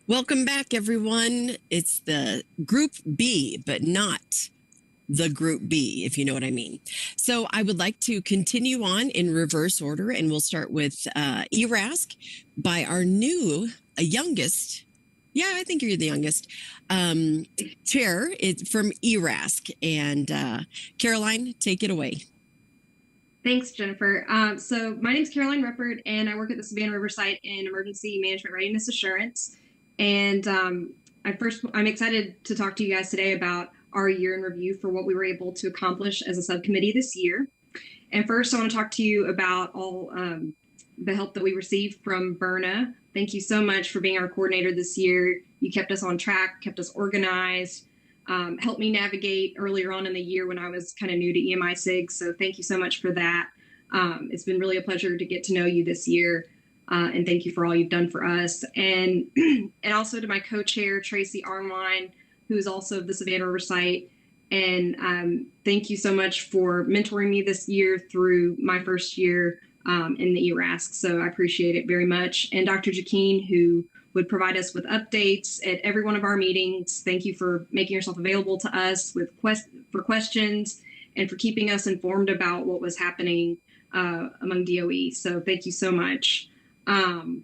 Welcome back, everyone. It's the Group B, but not the Group B, if you know what I mean. So I would like to continue on in reverse order, and we'll start with ERASC by our youngest, yeah, I think you're the youngest, chair. It's from ERASC. And Caroline, take it away. Thanks, Jennifer. So my name is Caroline Ruppert, and I work at the Savannah River site in Emergency Management Readiness Assurance. And I'm excited to talk to you guys today about our year in review for what we were able to accomplish as a subcommittee this year. And first, I want to talk to you about all the help that we received from Berna. Thank you so much for being our coordinator this year. You kept us on track, kept us organized, helped me navigate earlier on in the year when I was kind of new to EMISC. So thank you so much for that. It's been really a pleasure to get to know you this year. And thank you for all you've done for us. And also to my co-chair, Tracy Arnwine, who is also of the Savannah River site. And thank you so much for mentoring me this year through my first year in the ERASC. So I appreciate it very much. And Dr. Jakeen, who would provide us with updates at every one of our meetings. Thank you for making yourself available to us for questions and for keeping us informed about what was happening among DOE. So thank you so much. And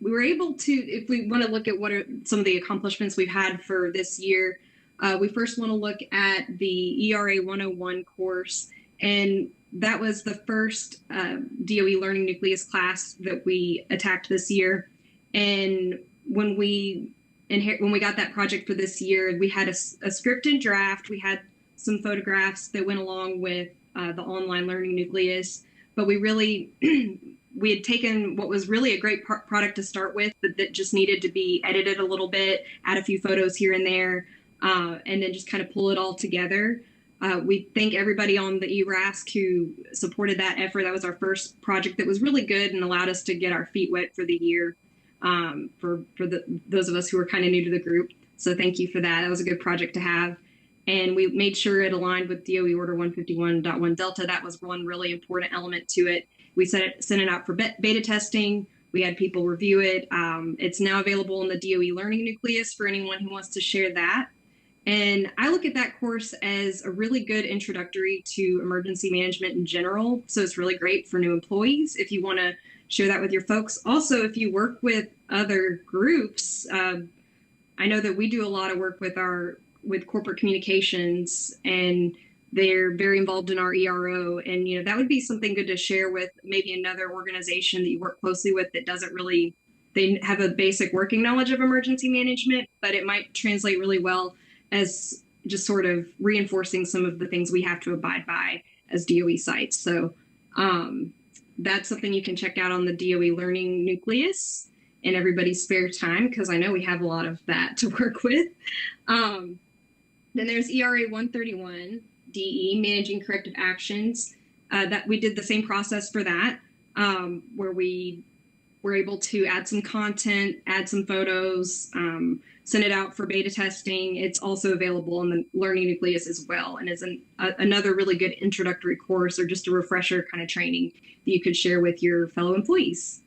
we were able to, if we want to look at what are some of the accomplishments we've had for this year, we first want to look at the ERA 101 course. And that was the first DOE Learning Nucleus class that we attacked this year. And when we got that project for this year, we had a script in draft. We had some photographs that went along with the online Learning Nucleus. But we had taken what was really a great product to start with, but that just needed to be edited a little bit, add a few photos here and there, and then just kind of pull it all together. We thank everybody on the ERASC who supported that effort. That was our first project that was really good and allowed us to get our feet wet for the year for those of us who were kind of new to the group. So thank you for that. That was a good project to have. And we made sure it aligned with DOE Order 151.1 Delta. That was one really important element to it. We sent it out for beta testing. We had people review it. It's now available in the DOE Learning Nucleus for anyone who wants to share that. And I look at that course as a really good introductory to emergency management in general. So it's really great for new employees if you want to share that with your folks. Also, if you work with other groups, I know that we do a lot of work with corporate communications, and they're very involved in our ERO. And, that would be something good to share with maybe another organization that you work closely with that doesn't really, they have a basic working knowledge of emergency management, but it might translate really well as just sort of reinforcing some of the things we have to abide by as DOE sites. So that's something you can check out on the DOE Learning Nucleus in everybody's spare time, because I know we have a lot of that to work with. Then there's ERA 131 DE, Managing Corrective Actions. That we did the same process for that, where we were able to add some content, add some photos, send it out for beta testing. It's also available in the Learning Nucleus as well, and is another really good introductory course or just a refresher kind of training that you could share with your fellow employees.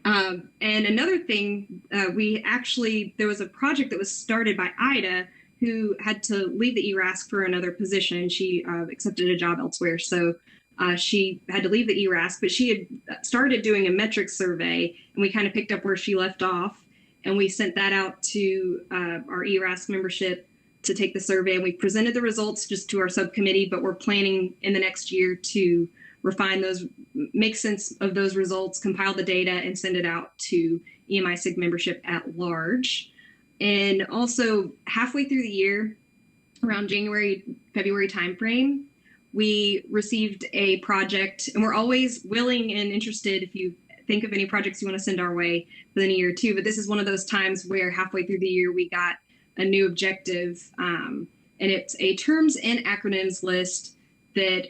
And another thing, there was a project that was started by Ida, who had to leave the ERASC for another position. She accepted a job elsewhere, so she had to leave the ERASC, but she had started doing a metrics survey, and we kind of picked up where she left off, and we sent that out to our ERASC membership to take the survey, and we presented the results just to our subcommittee, but we're planning in the next year to refine those, make sense of those results, compile the data, and send it out to EMISC membership at large. And also halfway through the year, around January, February timeframe, we received a project, and we're always willing and interested if you think of any projects you want to send our way for the new year too. But this is one of those times where halfway through the year, we got a new objective, and it's a terms and acronyms list that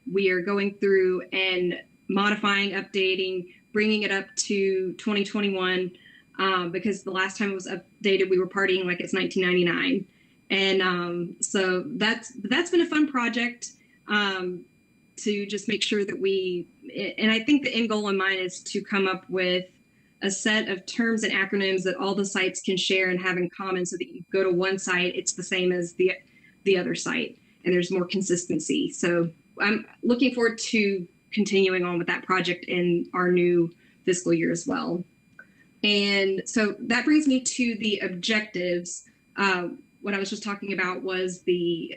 we are going through and modifying, updating, bringing it up to 2021. Because the last time it was updated, we were partying like it's 1999. And so that's been a fun project to just make sure that and I think the end goal in mind is to come up with a set of terms and acronyms that all the sites can share and have in common, so that you go to one site, it's the same as the other site, and there's more consistency. So I'm looking forward to continuing on with that project in our new fiscal year as well. And so that brings me to the objectives. What I was just talking about was the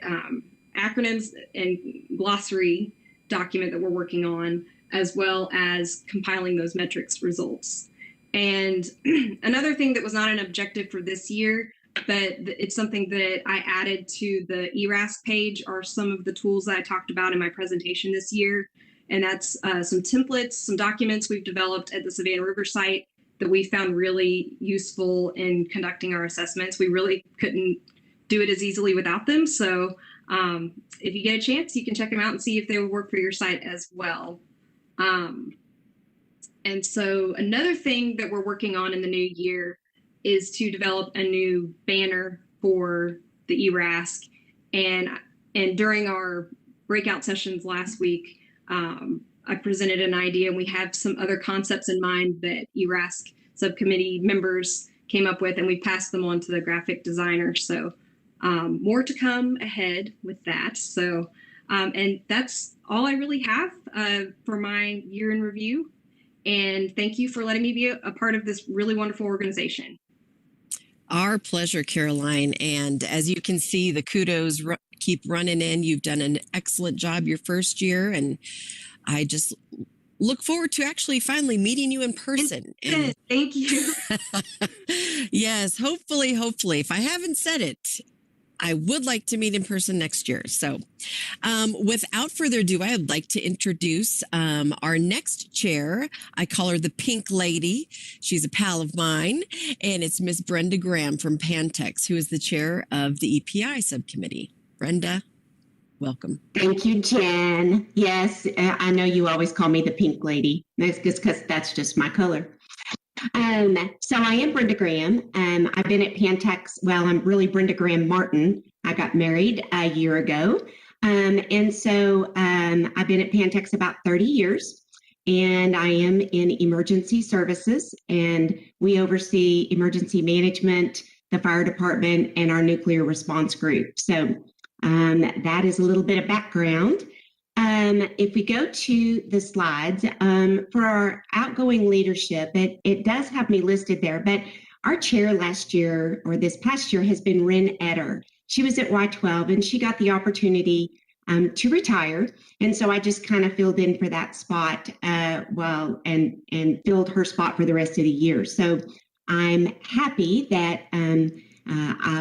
acronyms and glossary document that we're working on, as well as compiling those metrics results. And another thing that was not an objective for this year, but it's something that I added to the ERASC page, are some of the tools that I talked about in my presentation this year. And that's some templates, some documents we've developed at the Savannah River site that we found really useful in conducting our assessments. We really couldn't do it as easily without them. So if you get a chance, you can check them out and see if they will work for your site as well. And so another thing that we're working on in the new year is to develop a new banner for the ERASC. And during our breakout sessions last week, I presented an idea, and we have some other concepts in mind that ERASC subcommittee members came up with, and we passed them on to the graphic designer. So more to come ahead with that. So, and that's all I really have for my year in review. And thank you for letting me be a part of this really wonderful organization. Our pleasure, Caroline. And as you can see, the kudos keep running in. You've done an excellent job your first year, and I just look forward to actually finally meeting you in person. And thank you. Yes, hopefully. If I haven't said it, I would like to meet in person next year. So without further ado, I'd like to introduce our next chair. I call her the Pink Lady. She's a pal of mine, and it's Miss Brenda Graham from Pantex, who is the chair of the EPI subcommittee. Brenda, welcome. Thank you, Jen. Yes, I know you always call me the Pink Lady. That's just because that's just my color. So I am Brenda Graham. I've been at Pantex. Well, I'm really Brenda Graham Martin. I got married a year ago. And so I've been at Pantex about 30 years, and I am in emergency services, and we oversee emergency management, the fire department, and our nuclear response group. So that is a little bit of background. If we go to the slides, for our outgoing leadership, it does have me listed there, but our chair last year, or this past year, has been Ren Etter. She was at Y12, and she got the opportunity to retire. And so I just kind of filled in for that spot, and filled her spot for the rest of the year. So I'm happy that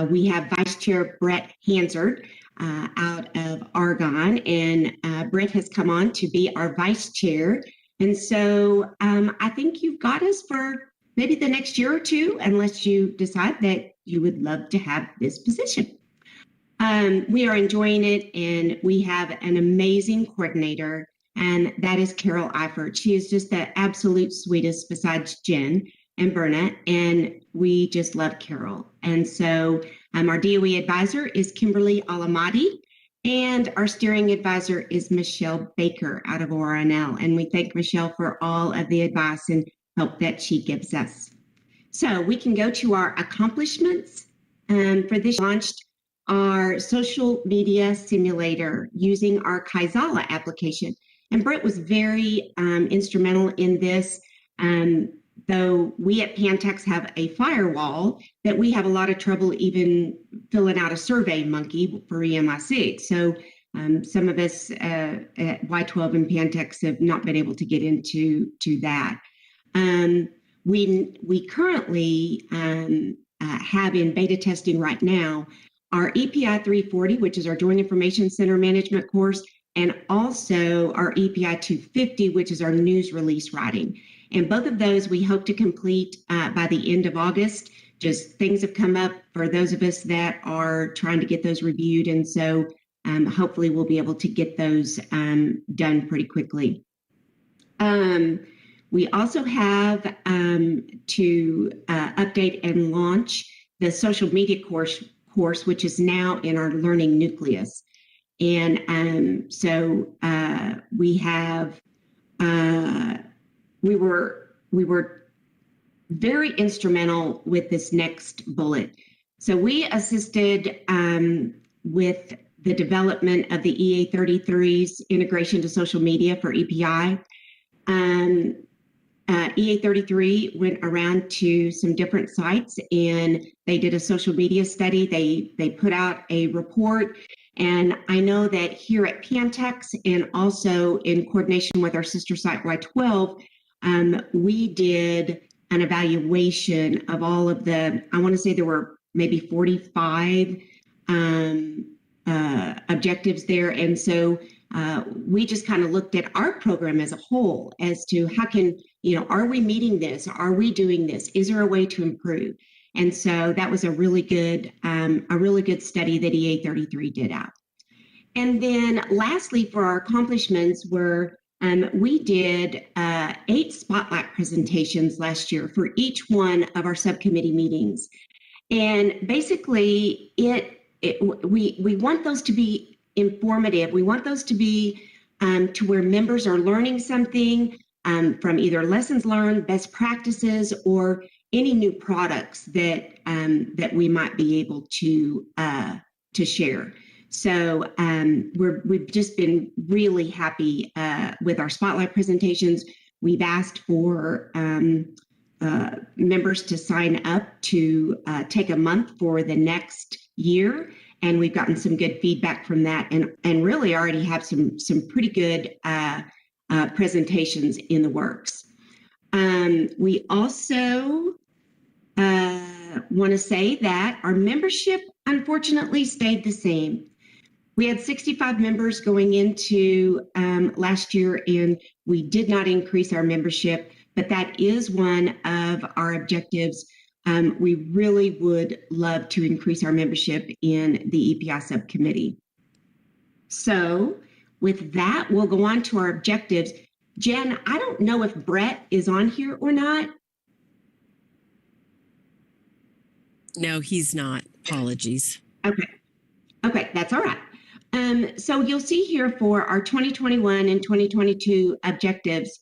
we have Vice Chair Brett Hansard out of Argonne, and Brett has come on to be our vice chair. And so I think you've got us for maybe the next year or two, unless you decide that you would love to have this position. We are enjoying it, and we have an amazing coordinator, and that is Carol Eifert. She is just the absolute sweetest besides Jen and Berna, and we just love Carol. And so our DOE advisor is Kimberly Alamati, and our steering advisor is Michelle Baker out of ORNL. And we thank Michelle for all of the advice and help that she gives us. So we can go to our accomplishments. For this, launched our social media simulator using our Kaizala application. And Brett was very instrumental in this. Though we at Pantex have a firewall, that we have a lot of trouble even filling out a survey monkey for EMESC. So some of us at Y12 and Pantex have not been able to get into that. We currently have in beta testing right now our EPI 340, which is our Joint Information Center Management course, and also our EPI 250, which is our news release writing. And both of those we hope to complete by the end of August. Just things have come up for those of us that are trying to get those reviewed. And so hopefully we'll be able to get those done pretty quickly. We also have to update and launch the social media course, which is now in our learning nucleus. And so we have, we were very instrumental with this next bullet. So we assisted with the development of the EA33's integration to social media for EPI. EA33 went around to some different sites and they did a social media study. They put out a report. And I know that here at Pantex and also in coordination with our sister site Y12, we did an evaluation of all of the, I want to say there were maybe 45 objectives there. And so we just kind of looked at our program as a whole as to how can, are we meeting this? Are we doing this? Is there a way to improve? And so that was a really good study that EA33 did out. And then lastly, for our accomplishments were, we did 8 spotlight presentations last year for each one of our subcommittee meetings. And basically we want those to be informative. We want those to be to where members are learning something from either lessons learned, best practices, or any new products that that we might be able to share. So we've just been really happy with our spotlight presentations. We've asked for members to sign up to take a month for the next year, and we've gotten some good feedback from that, and really already have some pretty good presentations in the works. We also want to say that our membership unfortunately stayed the same. We had 65 members going into last year, and we did not increase our membership, but that is one of our objectives. We really would love to increase our membership in the EPI subcommittee. So with that, we'll go on to our objectives. Jen, I don't know if Brett is on here or not. No, he's not. Apologies. Okay, that's all right. So you'll see here for our 2021 and 2022 objectives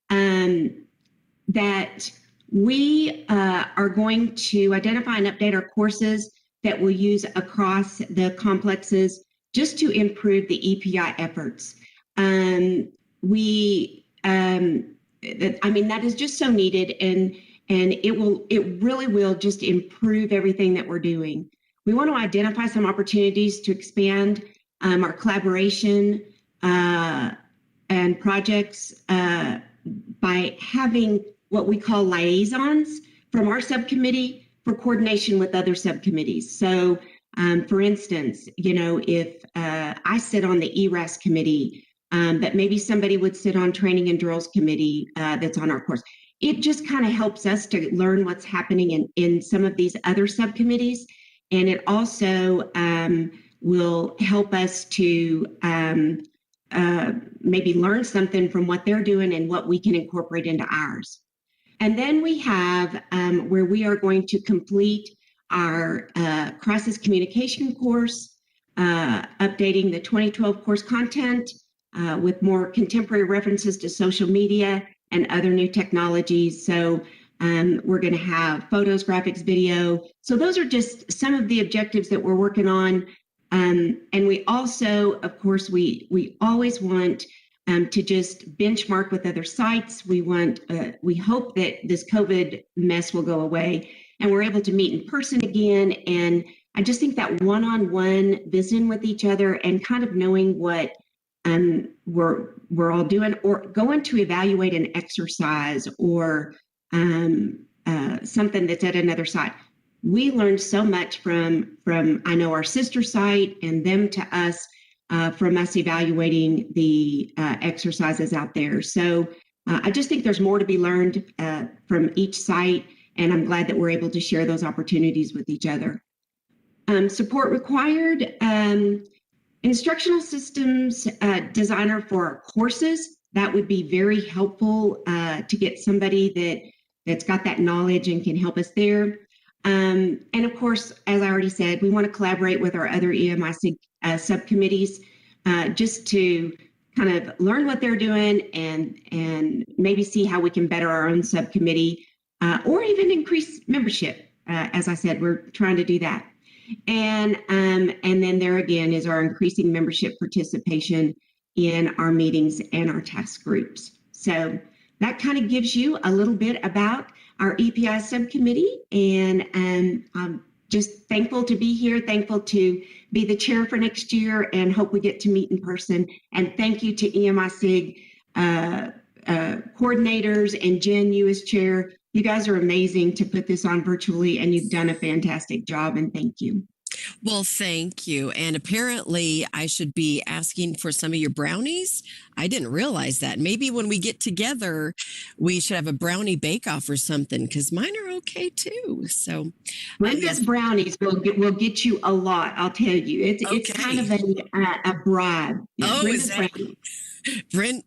that we are going to identify and update our courses that we'll use across the complexes just to improve the EPI efforts. That is just so needed, and it really will just improve everything that we're doing. We want to identify some opportunities to expand our collaboration and projects by having what we call liaisons from our subcommittee for coordination with other subcommittees. So, for instance, if I sit on the ERASC committee, but maybe somebody would sit on training and drills committee that's on our course. It just kind of helps us to learn what's happening in some of these other subcommittees. And it also will help us to maybe learn something from what they're doing and what we can incorporate into ours. And then we have where we are going to complete our crisis communication course, updating the 2012 course content with more contemporary references to social media and other new technologies. So we're going to have photos, graphics, video. So those are just some of the objectives that we're working on. And we also, of course, we always want to just benchmark with other sites. We hope that this COVID mess will go away and we're able to meet in person again. And I just think that one-on-one visiting with each other and kind of knowing what we're all doing, or going to evaluate an exercise or something that's at another site. We learned so much from I know our sister site and them to us from us evaluating the exercises out there. So I just think there's more to be learned from each site, and I'm glad that we're able to share those opportunities with each other. Support required. Instructional systems designer for our courses. That would be very helpful to get somebody that's got that knowledge and can help us there. And of course, as I already said, we want to collaborate with our other EMESC subcommittees just to kind of learn what they're doing and maybe see how we can better our own subcommittee. or even increase membership. As I said, we're trying to do that. And then there again is our increasing membership participation in our meetings and our task groups. So that kind of gives you a little bit about our EPI subcommittee. And I'm just thankful to be here, thankful to be the chair for next year, and hope we get to meet in person. And thank you to EMESC coordinators and Jen, you as chair. You guys are amazing to put this on virtually, and you've done a fantastic job, and thank you. Well, thank you. And apparently I should be asking for some of your brownies. I didn't realize that. Maybe when we get together, we should have a brownie bake-off or something, because mine are okay too. So Brenda's brownies will get you a lot, I'll tell you. It's kind of a bribe. Oh, is that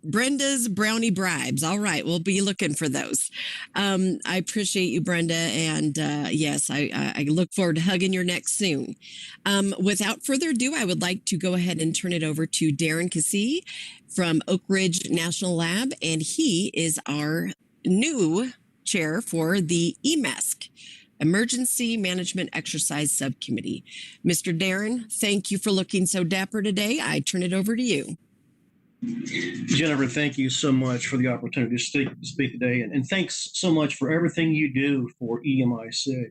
Brenda's brownie bribes? All right, we'll be looking for those. I appreciate you, Brenda, and yes, I look forward to hugging your neck soon. Without further ado, I would like to go ahead and turn it over to Darren Cassey from Oak Ridge National Lab, and he is our new chair for the EMESC, Emergency Management Exercise Subcommittee. Mr. Darren, thank you for looking so dapper today. I turn it over to you. Jennifer, thank you so much for the opportunity to speak today. And thanks so much for everything you do for EMESC.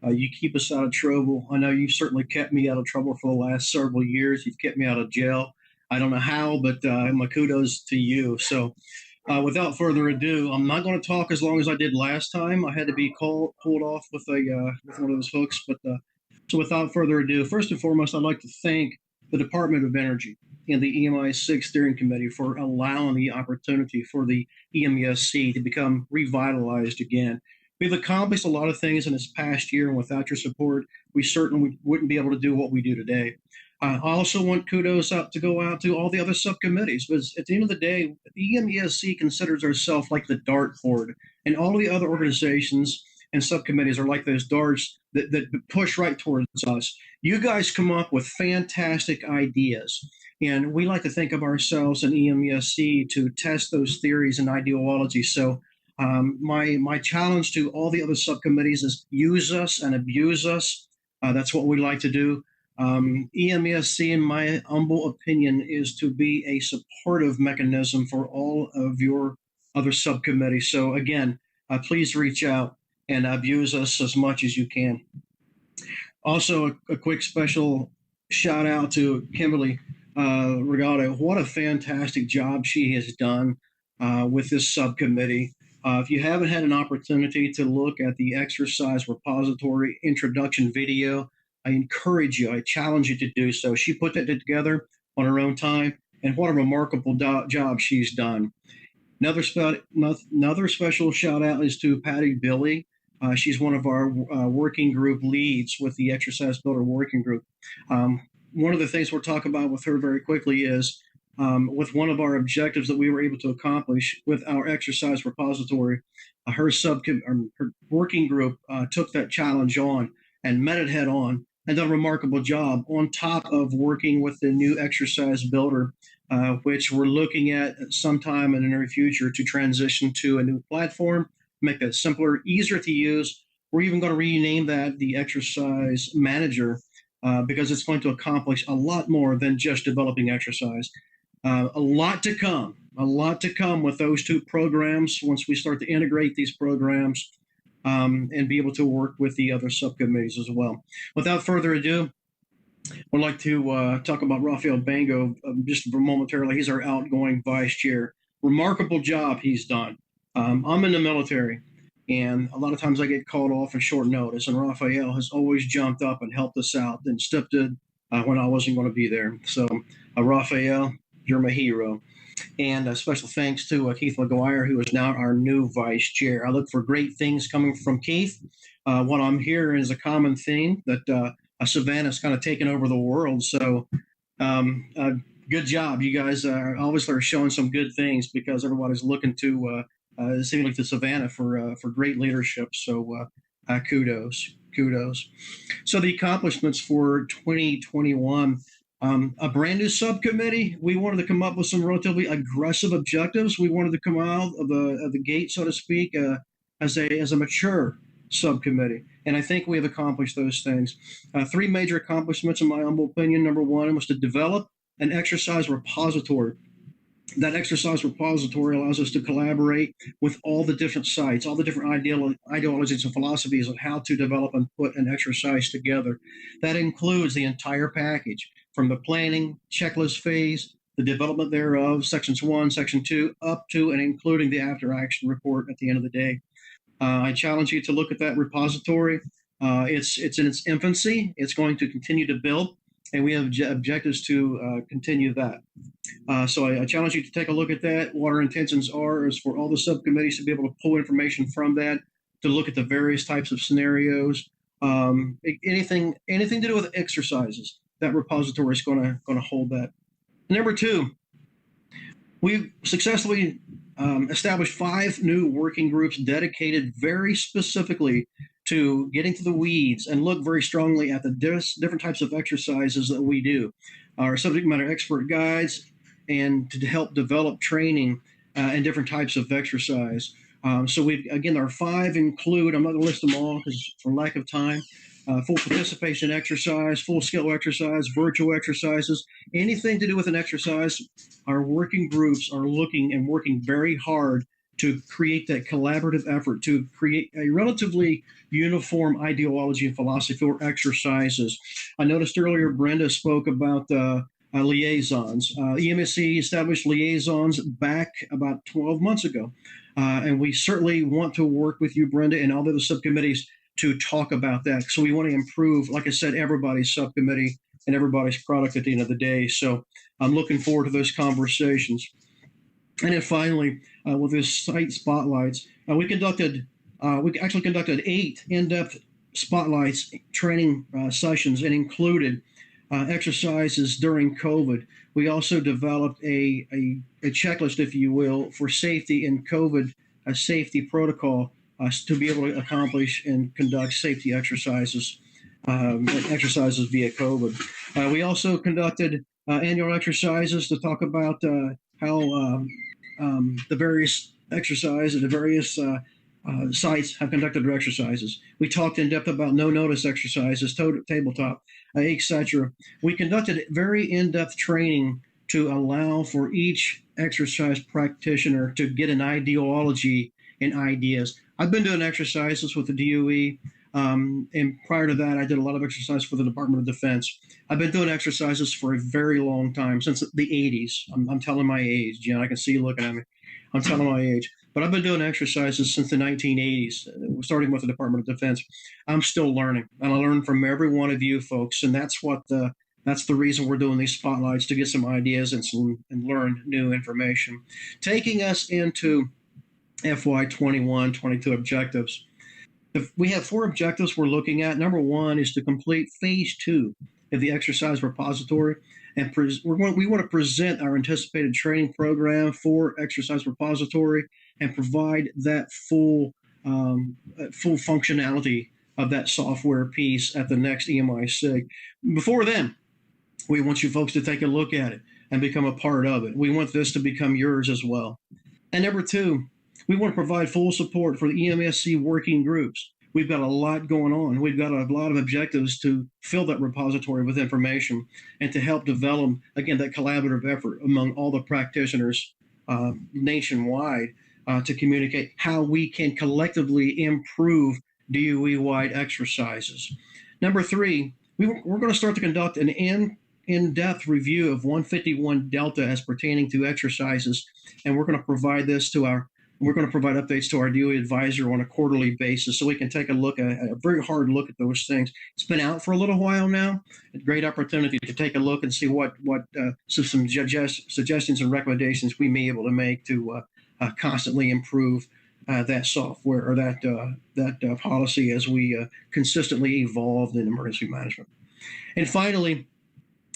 You keep us out of trouble. I know you've certainly kept me out of trouble for the last several years. You've kept me out of jail. I don't know how, but my kudos to you. So without further ado, I'm not going to talk as long as I did last time. I had to be pulled off with one of those hooks. But so without further ado, first and foremost, I'd like to thank the Department of Energy and the EMI6 Steering Committee for allowing the opportunity for the EMESC to become revitalized again. We've accomplished a lot of things in this past year, and without your support, we certainly wouldn't be able to do what we do today. I also want kudos to go out to all the other subcommittees, because at the end of the day, the EMESC considers ourselves like the dartboard, and all of the other organizations and subcommittees are like those darts that push right towards us. You guys come up with fantastic ideas, and we like to think of ourselves in EMESC to test those theories and ideologies. So my challenge to all the other subcommittees is use us and abuse us. That's what we like to do. EMESC, in my humble opinion, is to be a supportive mechanism for all of your other subcommittees. So again, please reach out and abuse us as much as you can. Also, a quick special shout out to Kimberly Regato. What a fantastic job she has done with this subcommittee. If you haven't had an opportunity to look at the exercise repository introduction video, I encourage you, I challenge you to do so. She put that together on her own time, and what a remarkable job she's done. Another special shout out is to Patty Billy. She's one of our working group leads with the Exercise Builder Working Group. One of the things we'll talk about with her very quickly is with one of our objectives that we were able to accomplish with our exercise repository, her working group took that challenge on and met it head on and done a remarkable job on top of working with the new exercise builder, which we're looking at sometime in the near future to transition to a new platform, make that simpler, easier to use. We're even going to rename that the Exercise Manager because it's going to accomplish a lot more than just developing exercise. A lot to come with those two programs once we start to integrate these programs and be able to work with the other subcommittees as well. Without further ado, I'd like to talk about Rafael Bango just for momentarily. He's our outgoing vice chair. Remarkable job he's done. I'm in the military, and a lot of times I get called off at short notice, and Rafael has always jumped up and helped us out and stepped in when I wasn't going to be there. So, Rafael, you're my hero. And a special thanks to Keith McGuire, who is now our new vice chair. I look for great things coming from Keith. What I'm hearing is a common theme that Savannah's kind of taken over the world. So good job. You guys obviously are showing some good things because everybody's looking to seemingly to Savannah for great leadership. So kudos. So the accomplishments for 2021. A brand new subcommittee. We wanted to come up with some relatively aggressive objectives. We wanted to come out of the gate, so to speak, as a mature subcommittee. And I think we have accomplished those things. Three major accomplishments, in my humble opinion. Number one was to develop an exercise repository. That exercise repository allows us to collaborate with all the different sites, all the different ideologies and philosophies on how to develop and put an exercise together. That includes the entire package, from the planning, checklist phase, the development thereof, sections 1, section 2, up to and including the after action report at the end of the day. I challenge you to look at that repository. It's in its infancy. It's going to continue to build, and we have objectives to continue that. So I challenge you to take a look at that. What our intentions is for all the subcommittees to be able to pull information from that, to look at the various types of scenarios, anything to do with exercises. That repository is going to hold that. Number two, we've successfully established 5 new working groups dedicated very specifically to getting to the weeds and look very strongly at the different types of exercises that we do. Our subject matter expert guides, and to help develop training in different types of exercise. So our 5 include, I'm not going to list them all because for lack of time, full participation exercise, full skill exercise, virtual exercises, anything to do with an exercise. Our working groups are looking and working very hard to create that collaborative effort to create a relatively uniform ideology and philosophy for exercises. I noticed earlier Brenda spoke about liaisons. EMESC established liaisons back about 12 months ago. And we certainly want to work with you, Brenda, and all the other subcommittees to talk about that. So we want to improve, like I said, everybody's subcommittee and everybody's product at the end of the day. So I'm looking forward to those conversations. And then finally, with this site spotlights, we actually conducted 8 in-depth spotlights training sessions and included exercises during COVID. We also developed a checklist, if you will, for safety in COVID, a safety protocol to be able to accomplish and conduct safety exercises via COVID. We also conducted annual exercises to talk about how the various exercises, the various sites have conducted their exercises. We talked in depth about no-notice exercises, tabletop, etc. We conducted very in-depth training to allow for each exercise practitioner to get an ideology and ideas. I've been doing exercises with the DOE, and prior to that, I did a lot of exercise for the Department of Defense. I've been doing exercises for a very long time, since the 80s. I'm telling my age, Jen. I can see you looking at me. I'm telling my age. But I've been doing exercises since the 1980s, starting with the Department of Defense. I'm still learning, and I learn from every one of you folks, and that's the reason we're doing these spotlights, to get some ideas and learn new information. Taking us into FY 21-22 objectives. We have 4 objectives we're looking at. Number 1 is to complete phase 2 of the exercise repository. And we want to present our anticipated training program for exercise repository and provide that full functionality of that software piece at the next EMESC. Before then, we want you folks to take a look at it and become a part of it. We want this to become yours as well. And number 2, we want to provide full support for the EMESC working groups. We've got a lot going on. We've got a lot of objectives to fill that repository with information and to help develop, again, that collaborative effort among all the practitioners nationwide to communicate how we can collectively improve DOE-wide exercises. Number 3, we're going to start to conduct an in-depth review of 151 Delta as pertaining to exercises, and we're going to provide updates to our DOE advisor on a quarterly basis so we can take a very hard look at those things. It's been out for a little while now. A great opportunity to take a look and see what some suggestions and recommendations we may be able to make to constantly improve that software or that policy as we consistently evolve in emergency management. And finally,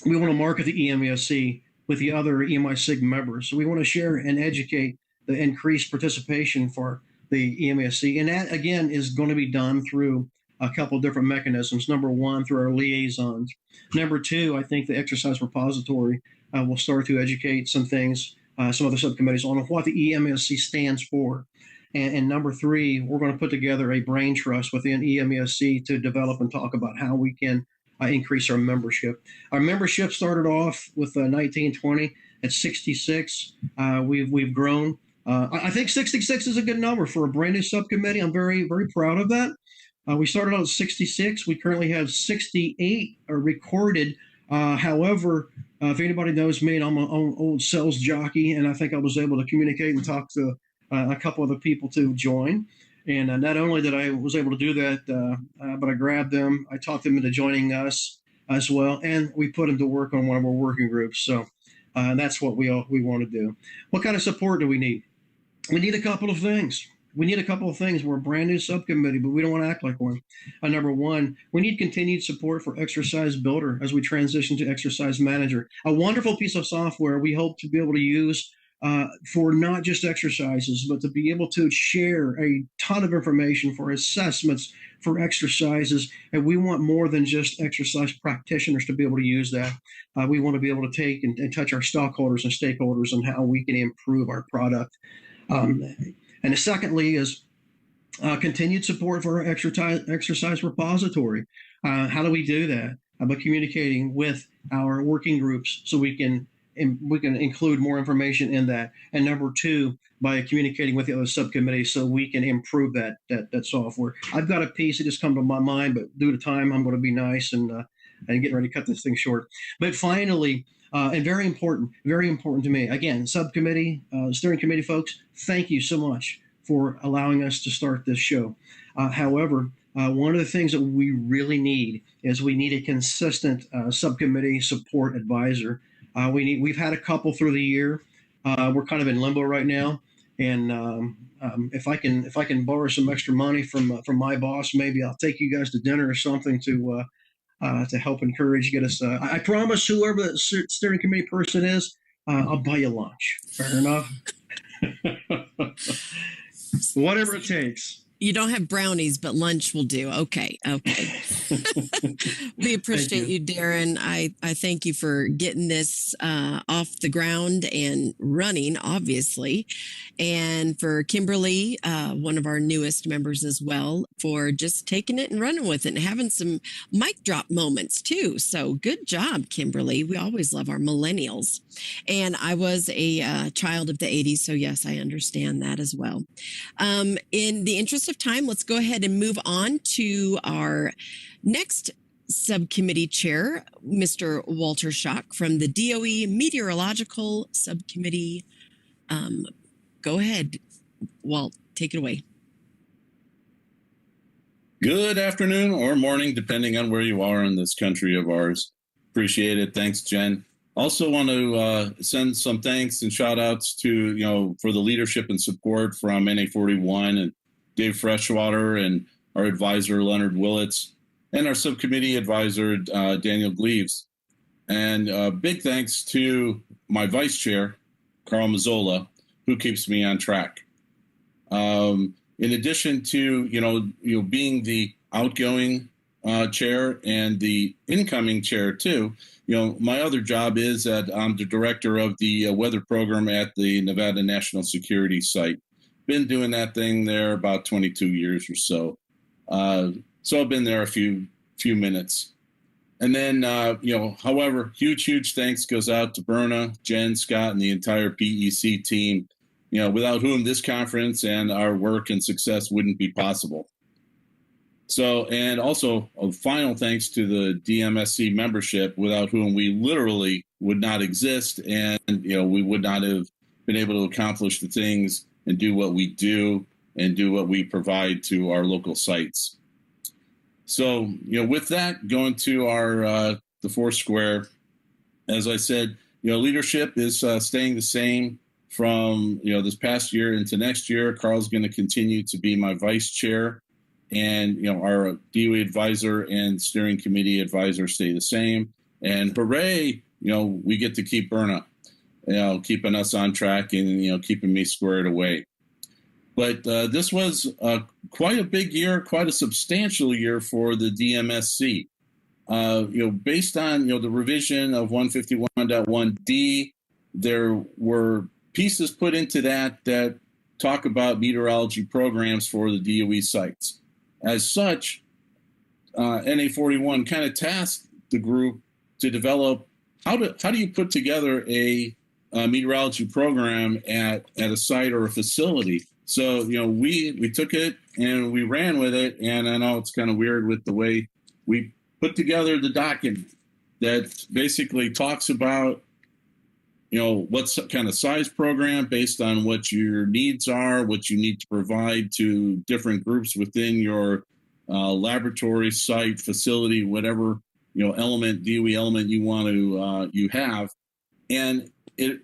we want to market the EMESC with the other EMESC members. So we want to share and educate the increased participation for the EMESC. And that, again, is going to be done through a couple of different mechanisms. Number 1, through our liaisons. Number 2, I think the exercise repository will start to educate some things, some other subcommittees on what the EMESC stands for. And number three, we're going to put together a brain trust within EMESC to develop and talk about how we can increase our membership. Our membership started off with 1920 at 66. We've grown. I think 66 is a good number for a brand new subcommittee. I'm very, very proud of that. We started out at 66. We currently have 68 recorded. However, if anybody knows me, and I'm an old sales jockey, and I think I was able to communicate and talk to a couple of the people to join. And not only did I was able to do that, but I grabbed them. I talked them into joining us as well, and we put them to work on one of our working groups. So that's what we want to do. What kind of support do we need? We need a couple of things. We're a brand new subcommittee, but we don't want to act like one. Number one, we need continued support for Exercise Builder as we transition to Exercise Manager, a wonderful piece of software we hope to be able to use for not just exercises, but to be able to share a ton of information for assessments, for exercises. And we want more than just exercise practitioners to be able to use that. We want to be able to take and touch our stockholders and stakeholders on how we can improve our product. And secondly is continued support for our exercise repository. How do we do that? By communicating with our working groups so we can include more information in that. And number two, by communicating with the other subcommittees so we can improve that software. I've got a piece that just come to my mind, but due to time, I'm going to be nice and getting ready to cut this thing short. But finally, and very important to me, again, subcommittee, steering committee folks, thank you so much for allowing us to start this show. However, one of the things that we really need is we need a consistent subcommittee support advisor. We've had a couple through the year. We're kind of in limbo right now, and if I can borrow some extra money from my boss, maybe I'll take you guys to dinner or something to help encourage, get us. I promise whoever that steering committee person is, I'll buy you lunch. Fair enough. Whatever it takes. You don't have brownies, but lunch will do. Okay. We appreciate you, Darren. I thank you for getting this off the ground and running, obviously. And for Kimberly, one of our newest members as well, for just taking it and running with it and having some mic drop moments too. So good job, Kimberly. We always love our millennials. And I was a child of the 80s, so yes, I understand that as well. In the interest of time, let's go ahead and move on to our next subcommittee chair, Mr. Walter Schock from the DOE Meteorological Subcommittee. Go ahead, Walt, take it away. Good afternoon or morning, depending on where you are in this country of ours. Appreciate it. Thanks, Jen. Also want to send some thanks and shout outs to, for the leadership and support from NA41 and Dave Freshwater and our advisor, Leonard Willits, and our subcommittee advisor, Daniel Gleaves. And big thanks to my vice chair, Carl Mazzola, who keeps me on track. In addition to, being the outgoing chair and the incoming chair too, my other job is that I'm the director of the weather program at the Nevada National Security Site. Been doing that thing there about 22 years or so. So I've been there a few minutes. And then, however, huge thanks goes out to Berna, Jen, Scott, and the entire PEC team, without whom this conference and our work and success wouldn't be possible. So, and also a final thanks to the DMSC membership, without whom we literally would not exist, and we would not have been able to accomplish the things and do what we do and do what we provide to our local sites. So, with that, going to our the fourth square, as I said, leadership is staying the same from this past year into next year. Carl's going to continue to be my vice chair. And, our DOE advisor and steering committee advisor stay the same. And hooray, we get to keep Berna, keeping us on track and, keeping me squared away. But this was quite a big year, quite a substantial year for the DMSC. Based on, the revision of 151.1D, there were pieces put into that talk about meteorology programs for the DOE sites. As such, NA41 kind of tasked the group to develop how do you put together a meteorology program at a site or a facility. So, we took it and we ran with it. And I know it's kind of weird with the way we put together the document that basically talks about, what kind of size program based on what your needs are, what you need to provide to different groups within your laboratory, site, facility, whatever, element, DOE element you want to, you have. And it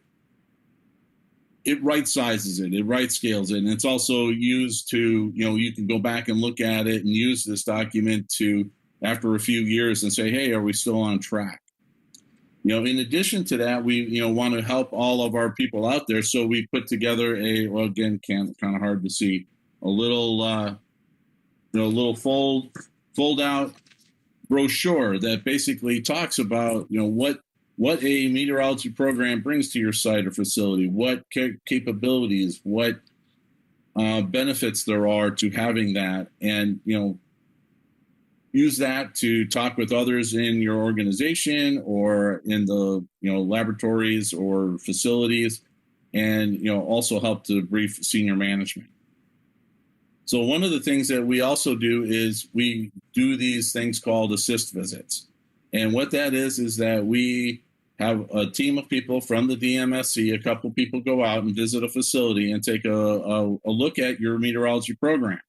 right sizes it, it right scales it. And it's also used to, you can go back and look at it and use this document to, after a few years, and say, hey, are we still on track? In addition to that, we, want to help all of our people out there. So we put together again, kind of hard to see, a little, little fold out brochure that basically talks about, what a meteorology program brings to your site or facility, what capabilities, what benefits there are to having that, and, use that to talk with others in your organization or in the laboratories or facilities, and also help to brief senior management. So one of the things that we also do is we do these things called assist visits, and what that is that we have a team of people from the DMSC, a couple people go out and visit a facility and take a look at your meteorology program,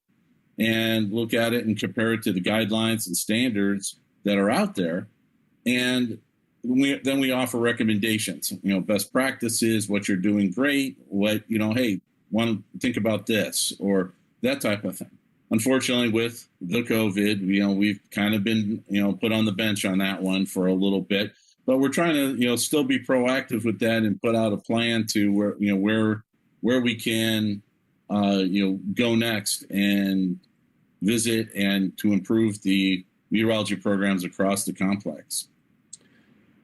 and look at it and compare it to the guidelines and standards that are out there. And then we offer recommendations, best practices, what you're doing great, what, hey, want to think about this or that type of thing. Unfortunately, with the COVID, we've kind of been, put on the bench on that one for a little bit, but we're trying to, still be proactive with that and put out a plan to where we can, go next and visit and to improve the meteorology programs across the complex.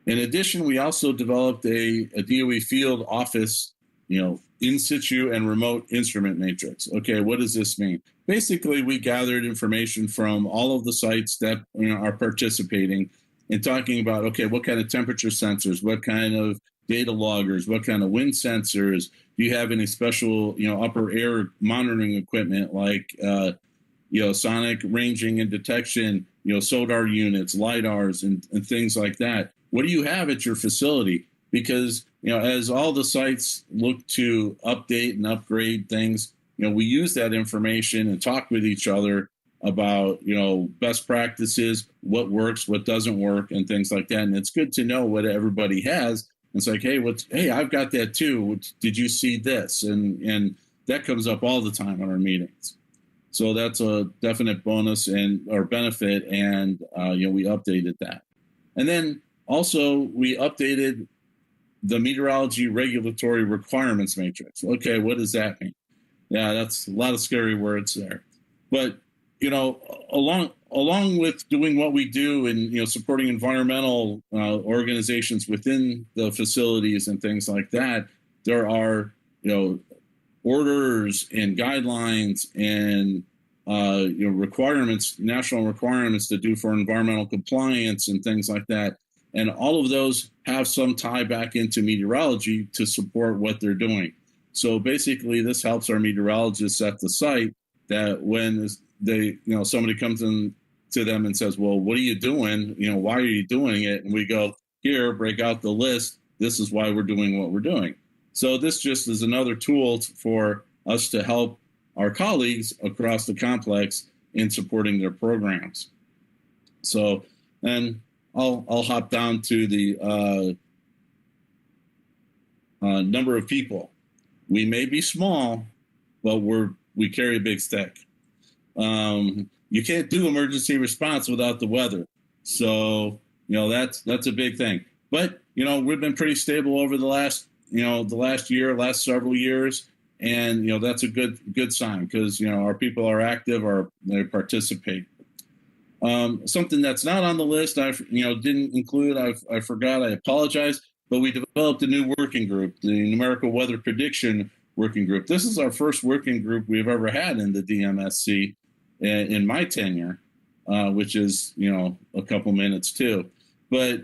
In addition, we also developed a DOE field office, in situ and remote instrument matrix. Okay, what does this mean? Basically, we gathered information from all of the sites that are participating and talking about, okay, what kind of temperature sensors, what kind of data loggers, what kind of wind sensors, do you have any special, upper air monitoring equipment like, sonic ranging and detection, SODAR units, LIDARs, and things like that. What do you have at your facility? Because, as all the sites look to update and upgrade things, we use that information and talk with each other about, best practices, what works, what doesn't work, and things like that. And it's good to know what everybody has. It's like, hey, I've got that too. Did you see this? And that comes up all the time in our meetings. So that's a definite bonus or benefit, and we updated that. And then also we updated the meteorology regulatory requirements matrix. Okay, what does that mean? Yeah, that's a lot of scary words there. But along with doing what we do and supporting environmental organizations within the facilities and things like that, there are orders and guidelines and requirements, national requirements to do for environmental compliance and things like that. And all of those have some tie back into meteorology to support what they're doing. So basically, this helps our meteorologists at the site that when somebody comes in to them and says, well, what are you doing? Why are you doing it? And we go, here, break out the list. This is why we're doing what we're doing. So this just is another tool for us to help our colleagues across the complex in supporting their programs. So, and I'll hop down to the number of people. We may be small, but we carry a big stick. You can't do emergency response without the weather. So, that's a big thing. But, we've been pretty stable over the last several years. And, that's a good sign because, our people are active or they participate. Something that's not on the list, I didn't include, I forgot, I apologize, but we developed a new working group, the numerical weather prediction working group. This is our first working group we've ever had in the DMSC in my tenure, which is, a couple minutes too. But,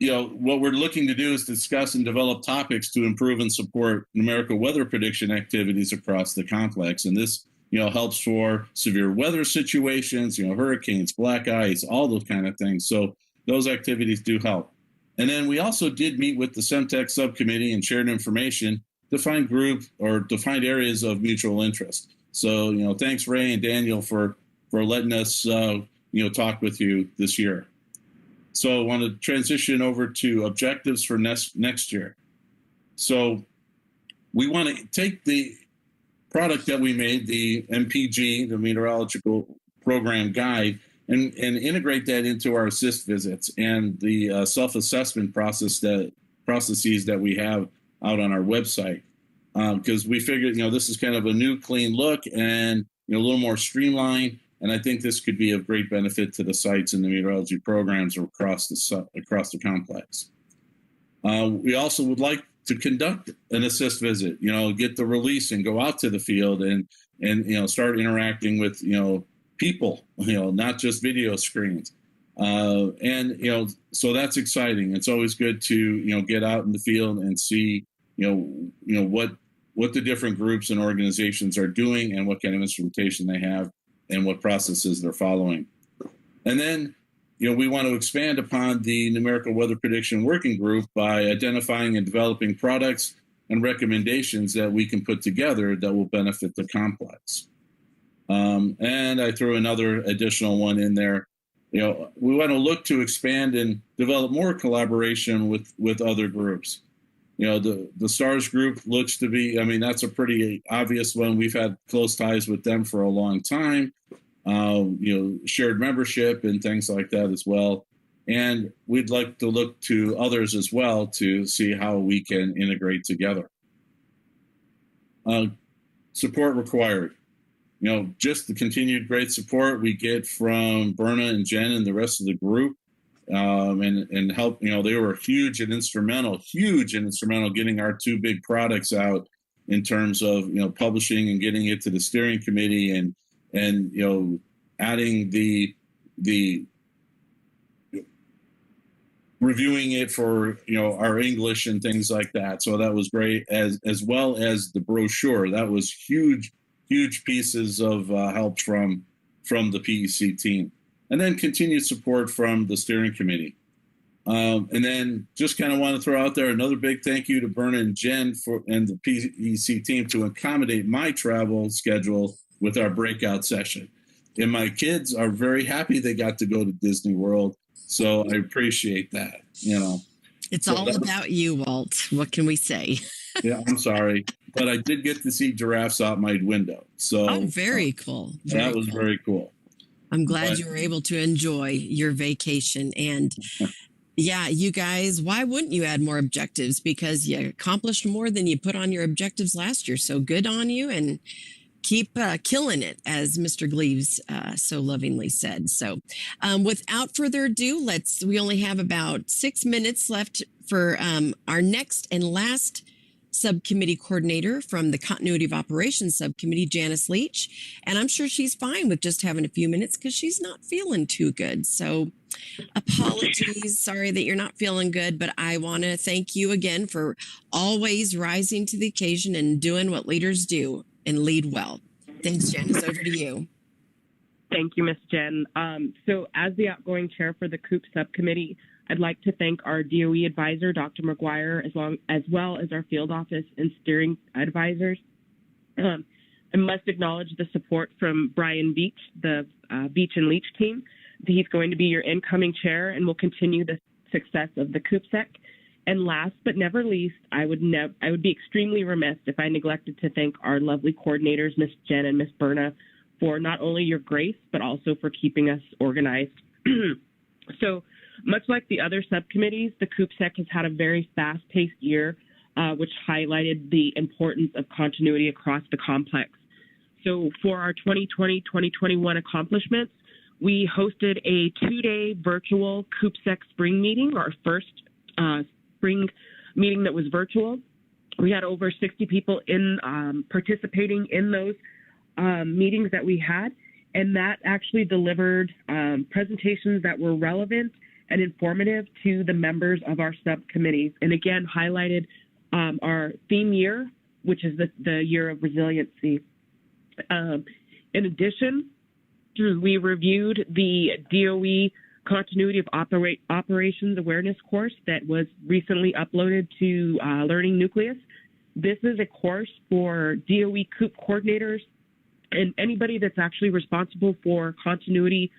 what we're looking to do is discuss and develop topics to improve and support numerical weather prediction activities across the complex. And this, helps for severe weather situations, hurricanes, black ice, all those kind of things. So those activities do help. And then we also did meet with the SEMTEC subcommittee and shared information to find areas of mutual interest. So, thanks, Ray and Daniel, for letting us, talk with you this year. So I want to transition over to objectives for next year. So we want to take the product that we made, the MPG, the Meteorological Program Guide, and integrate that into our assist visits and the self-assessment processes that we have out on our website. Because we figured, this is kind of a new, clean look and a little more streamlined. And I think this could be of great benefit to the sites and the meteorology programs across the complex. We also would like to conduct an assist visit, get the release and go out to the field and start interacting with, people, not just video screens. So that's exciting. It's always good to, get out in the field and see, what the different groups and organizations are doing and what kind of instrumentation they have and what processes they're following. And then, we want to expand upon the numerical weather prediction working group by identifying and developing products and recommendations that we can put together that will benefit the complex. And I threw another additional one in there. We want to look to expand and develop more collaboration with other groups. The STARS group looks to be, that's a pretty obvious one. We've had close ties with them for a long time, shared membership and things like that as well. And we'd like to look to others as well to see how we can integrate together. Support required. Just the continued great support we get from Berna and Jen and the rest of the group. And help, they were huge and instrumental getting our two big products out in terms of, publishing and getting it to the steering committee and adding the reviewing it for, our English and things like that. So that was great, as well as the brochure. That was huge pieces of help from the PEC team. And then continued support from the steering committee. And then just kind of want to throw out there another big thank you to Berna and Jen and the PEC team to accommodate my travel schedule with our breakout session. And my kids are very happy they got to go to Disney World. So I appreciate that, It's all about you, Walt. What can we say? Yeah, I'm sorry. But I did get to see giraffes out my window. So very cool. That was very cool. I'm glad you were able to enjoy your vacation. And yeah, you guys, why wouldn't you add more objectives? Because you accomplished more than you put on your objectives last year. So good on you and keep killing it, as Mr. Gleaves so lovingly said. So without further ado, we only have about 6 minutes left for our next and last subcommittee coordinator from the Continuity of Operations Subcommittee, Janice Leach. And I'm sure she's fine with just having a few minutes because she's not feeling too good. So apologies, sorry that you're not feeling good, but I want to thank you again for always rising to the occasion and doing what leaders do and lead well. Thanks, Janice. Over to you. Thank you, Ms. Jen. So as the outgoing chair for the COOPSC subcommittee, I'd like to thank our DOE advisor, Dr. McGuire, as well as our field office and steering advisors. I must acknowledge the support from Brian Beach, the Beach and Leach team. He's going to be your incoming chair and will continue the success of the COOPSC. And last but never least, I would be extremely remiss if I neglected to thank our lovely coordinators, Ms. Jen and Ms. Berna, for not only your grace, but also for keeping us organized. So, much like the other subcommittees, the COOPSC has had a very fast-paced year, which highlighted the importance of continuity across the complex. So for our 2020-2021 accomplishments, we hosted a 2-day virtual COOPSC spring meeting, our first spring meeting that was virtual. We had over 60 people in participating in those meetings that we had, and that actually delivered presentations that were relevant and informative to the members of our subcommittees, and again highlighted our theme year, which is the year of resiliency. In addition, we reviewed the DOE Continuity of Operations Awareness course that was recently uploaded to Learning Nucleus. This is a course for DOE COOP coordinators and anybody that's actually responsible for continuity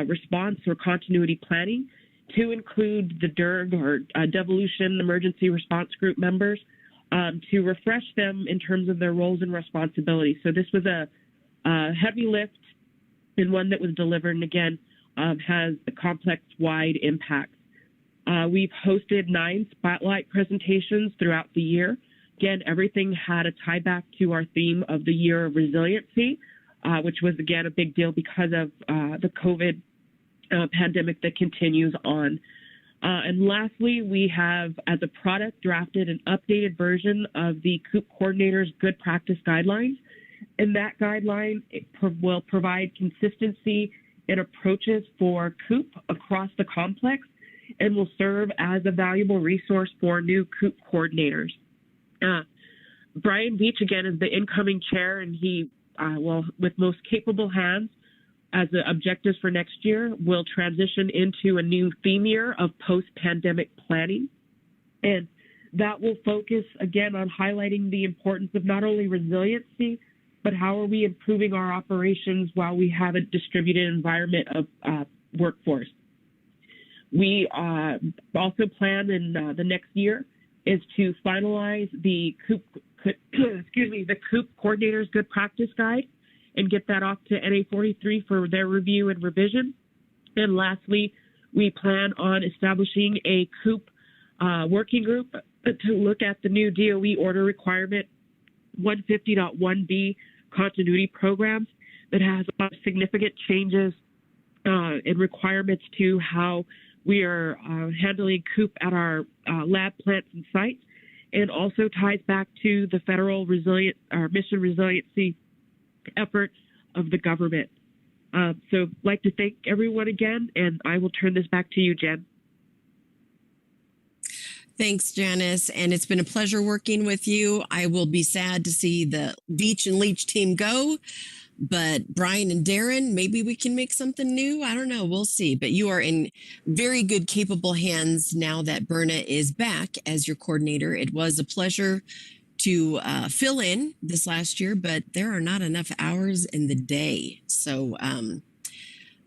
response or continuity planning, to include the DERG or Devolution Emergency Response Group members, to refresh them in terms of their roles and responsibilities. So this was a heavy lift and one that was delivered, and again, has a complex-wide impact. We've hosted 9 spotlight presentations throughout the year. Again, everything had a tie back to our theme of the year of resiliency, which was, again, a big deal because of the COVID pandemic that continues on. And lastly, we have, as a product, drafted an updated version of the COOP Coordinator's Good Practice Guidelines. And that guideline will provide consistency in approaches for COOP across the complex and will serve as a valuable resource for new COOP coordinators. Brian Beach, again, is the incoming chair, and he with most capable hands as the objectives for next year, will transition into a new theme year of post-pandemic planning. And that will focus, again, on highlighting the importance of not only resiliency, but how are we improving our operations while we have a distributed environment of workforce. We also plan in the next year is to finalize the COOP, the COOP Coordinator's Good Practice Guide and get that off to NA43 for their review and revision. And lastly, we plan on establishing a COOP working group to look at the new DOE order requirement 150.1b continuity programs that has a lot of significant changes and requirements to how we are handling COOP at our lab plants and sites, and also ties back to the federal mission resiliency effort of the government. So I'd like to thank everyone again, and I will turn this back to you, Jen. Thanks, Janice. And it's been a pleasure working with you. I will be sad to see the Beach and Leach team go, but Brian and Darren, maybe we can make something new. I don't know. We'll see. But you are in very good, capable hands now that Berna is back as your coordinator. It was a pleasure to fill in this last year, but there are not enough hours in the day. So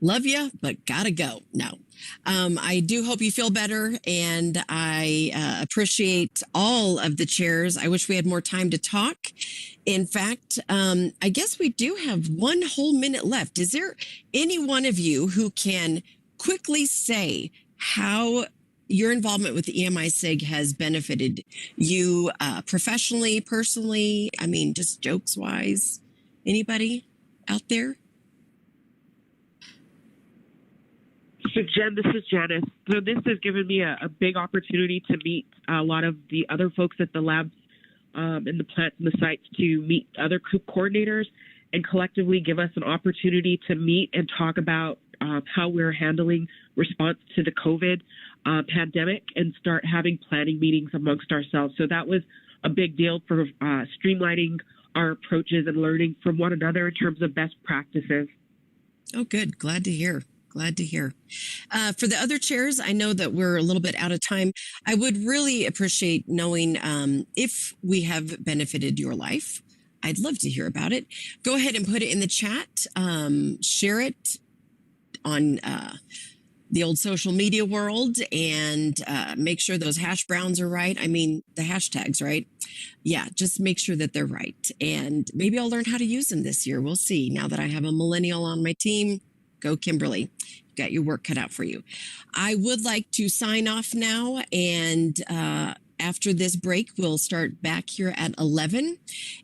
love you, but gotta go. No. I do hope you feel better, and I appreciate all of the chairs. I wish we had more time to talk. In fact, I guess we do have 1 whole minute left. Is there any one of you who can quickly say how your involvement with the EMISC has benefited you professionally, personally? I mean, just jokes wise. Anybody out there? So Jen, this is Janice. So this has given me a big opportunity to meet a lot of the other folks at the labs and the plants and the sites, to meet other COOP coordinators and collectively give us an opportunity to meet and talk about how we're handling response to the COVID pandemic and start having planning meetings amongst ourselves. So that was a big deal for streamlining our approaches and learning from one another in terms of best practices. Oh, good. Glad to hear. Glad to hear. For the other chairs, I know that we're a little bit out of time. I would really appreciate knowing if we have benefited your life. I'd love to hear about it. Go ahead and put it in the chat. Share it on the old social media world, and make sure those hash browns are right. I mean, the hashtags, right? Yeah, just make sure that they're right. And maybe I'll learn how to use them this year. We'll see. Now that I have a millennial on my team, go Kimberly. You got your work cut out for you. I would like to sign off now, and after this break, we'll start back here at 11,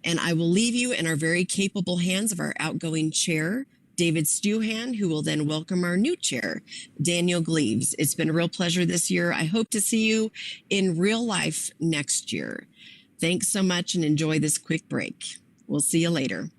and I will leave you in our very capable hands of our outgoing chair, David Stuhan, who will then welcome our new chair, Daniel Gleaves. It's been a real pleasure this year. I hope to see you in real life next year. Thanks so much and enjoy this quick break. We'll see you later.